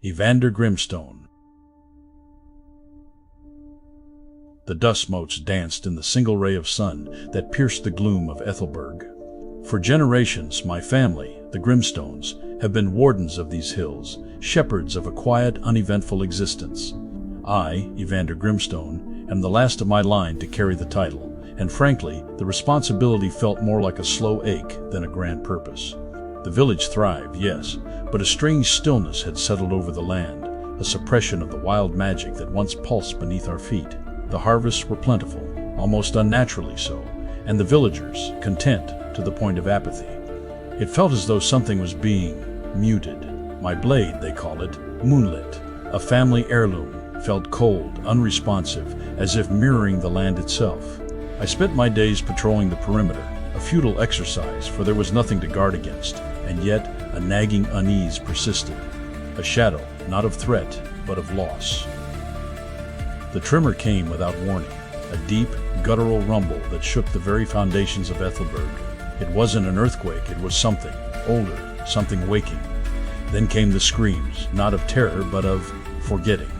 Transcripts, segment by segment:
Evander Grimstone. The dust motes danced in the single ray of sun that pierced the gloom of Ethelberg. For generations, my family, the Grimstones, have been wardens of these hills, shepherds of a quiet, uneventful existence. I, Evander Grimstone, am the last of my line to carry the title, and frankly, the responsibility felt more like a slow ache than a grand purpose. The village thrived, yes, but a strange stillness had settled over the land, a suppression of the wild magic that once pulsed beneath our feet. The harvests were plentiful, almost unnaturally so, and the villagers content to the point of apathy. It felt as though something was being muted. My blade, they call it, moonlit, a family heirloom, felt cold, unresponsive, as if mirroring the land itself. I spent my days patrolling the perimeter, a futile exercise, for there was nothing to guard against, and yet a nagging unease persisted. A shadow, not of threat, but of loss. The tremor came without warning, a deep, guttural rumble that shook the very foundations of Ethelberg. It wasn't an earthquake, it was something older, something waking. Then came the screams, not of terror, but of forgetting.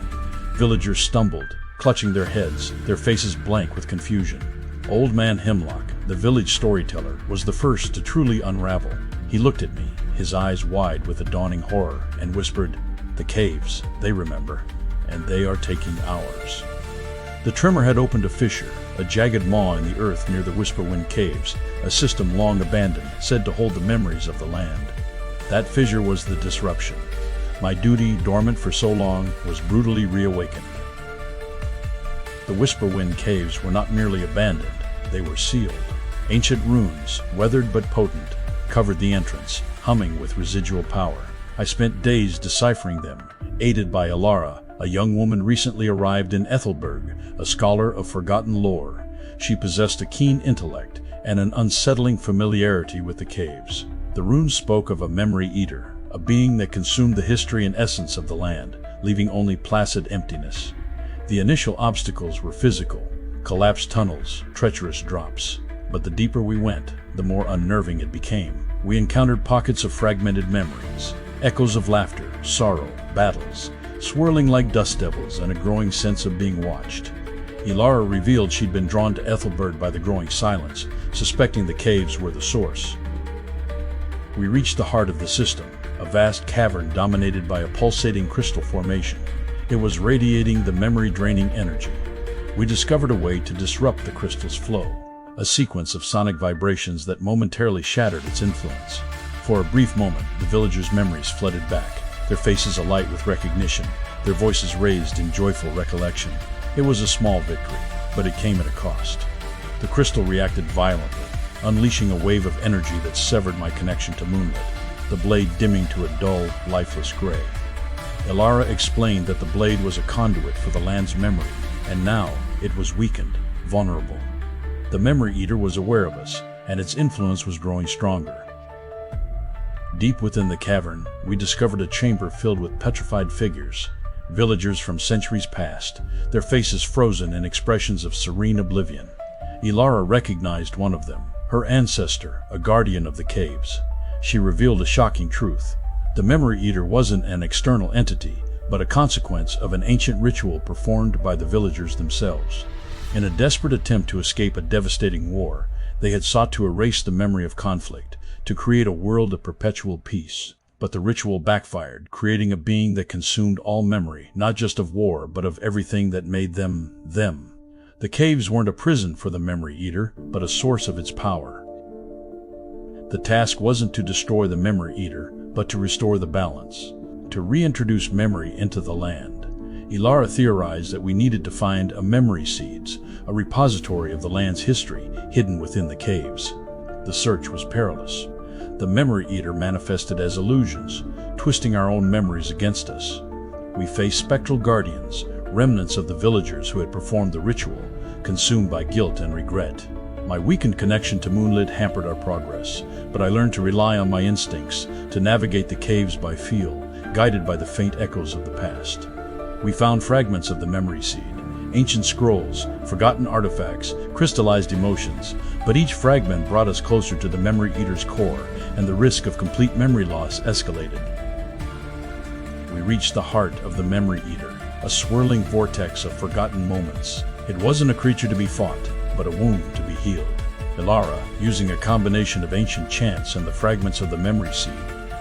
Villagers stumbled, clutching their heads, their faces blank with confusion. Old Man Hemlock, the village storyteller, was the first to truly unravel. He looked at me, his eyes wide with a dawning horror, and whispered, "The caves, they remember, and they are taking ours." The tremor had opened a fissure, a jagged maw in the earth near the Whisperwind Caves, a system long abandoned, said to hold the memories of the land. That fissure was the disruption. My duty, dormant for so long, was brutally reawakened. The Whisperwind Caves were not merely abandoned, they were sealed. Ancient runes, weathered but potent, covered the entrance, humming with residual power. I spent days deciphering them, aided by Elara, a young woman recently arrived in Ethelberg, a scholar of forgotten lore. She possessed a keen intellect and an unsettling familiarity with the caves. The runes spoke of a memory eater, a being that consumed the history and essence of the land, leaving only placid emptiness. The initial obstacles were physical, collapsed tunnels, treacherous drops. But the deeper we went, the more unnerving it became. We encountered pockets of fragmented memories, echoes of laughter, sorrow, battles, swirling like dust devils, and a growing sense of being watched. Elara revealed she'd been drawn to Ethelberg by the growing silence, suspecting the caves were the source. We reached the heart of the system, a vast cavern dominated by a pulsating crystal formation. It was radiating the memory-draining energy. We discovered a way to disrupt the crystal's flow, a sequence of sonic vibrations that momentarily shattered its influence. For a brief moment, the villagers' memories flooded back, their faces alight with recognition, their voices raised in joyful recollection. It was a small victory, but it came at a cost. The crystal reacted violently, unleashing a wave of energy that severed my connection to Moonlit, the blade dimming to a dull, lifeless gray. Elara explained that the blade was a conduit for the land's memory, and now it was weakened, vulnerable. The Memory Eater was aware of us, and its influence was growing stronger. Deep within the cavern, we discovered a chamber filled with petrified figures, villagers from centuries past, their faces frozen in expressions of serene oblivion. Elara recognized one of them, her ancestor, a guardian of the caves. She revealed a shocking truth. The Memory Eater wasn't an external entity, but a consequence of an ancient ritual performed by the villagers themselves. In a desperate attempt to escape a devastating war, they had sought to erase the memory of conflict, to create a world of perpetual peace. But the ritual backfired, creating a being that consumed all memory, not just of war, but of everything that made them, them. The caves weren't a prison for the Memory Eater, but a source of its power. The task wasn't to destroy the Memory Eater, but to restore the balance, to reintroduce memory into the land. Elara theorized that we needed to find a memory seeds, a repository of the land's history hidden within the caves. The search was perilous. The Memory Eater manifested as illusions, twisting our own memories against us. We faced spectral guardians, remnants of the villagers who had performed the ritual, consumed by guilt and regret. My weakened connection to Moonlit hampered our progress, but I learned to rely on my instincts, to navigate the caves by feel, guided by the faint echoes of the past. We found fragments of the memory seed, ancient scrolls, forgotten artifacts, crystallized emotions, but each fragment brought us closer to the Memory Eater's core, and the risk of complete memory loss escalated. we reached the heart of the Memory Eater, a swirling vortex of forgotten moments. It wasn't a creature to be fought, but a wound to be healed. AIart, using a combination of ancient chants and the fragments of the memory seed,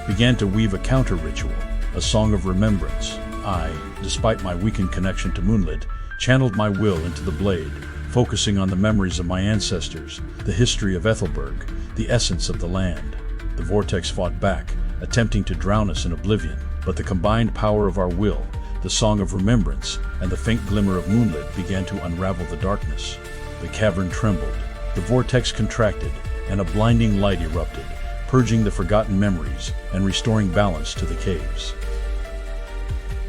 began to weave a counter-ritual, a song of remembrance. I, despite my weakened connection to moonlit, channeled my will into the blade, focusing on the memories of my ancestors, the history of Ethelberg, the essence of the land. The vortex fought back, attempting to drown us in oblivion, but the combined power of our will, the song of remembrance, and the faint glimmer of moonlit began to unravel the darkness. The cavern trembled, the vortex contracted, and a blinding light erupted, purging the forgotten memories and restoring balance to the caves.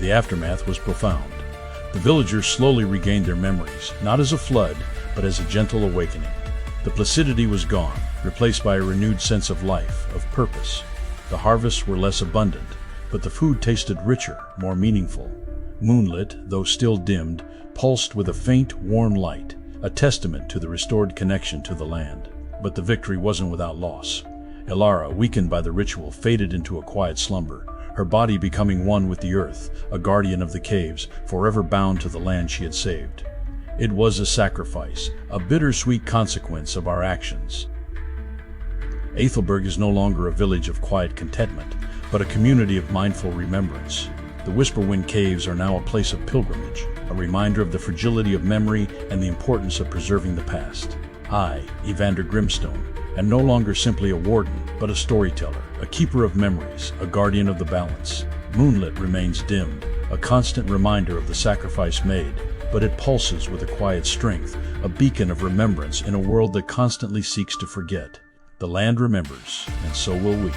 The aftermath was profound. The villagers slowly regained their memories, not as a flood, but as a gentle awakening. The placidity was gone, replaced by a renewed sense of life, of purpose. The harvests were less abundant, but the food tasted richer, more meaningful. Moonlit, though still dimmed, pulsed with a faint, warm light, a testament to the restored connection to the land. But the victory wasn't without loss. AIart, weakened by the ritual, faded into a quiet slumber, her body becoming one with the earth, a guardian of the caves, forever bound to the land she had saved. It was a sacrifice, a bittersweet consequence of our actions. Ethelberg is no longer a village of quiet contentment, but a community of mindful remembrance. The Whisperwind Caves are now a place of pilgrimage, a reminder of the fragility of memory and the importance of preserving the past. I, Evander Grimstone, am no longer simply a warden, but a storyteller, a keeper of memories, a guardian of the balance. Moonlit remains dimmed, a constant reminder of the sacrifice made, but it pulses with a quiet strength, a beacon of remembrance in a world that constantly seeks to forget. The land remembers, and so will we.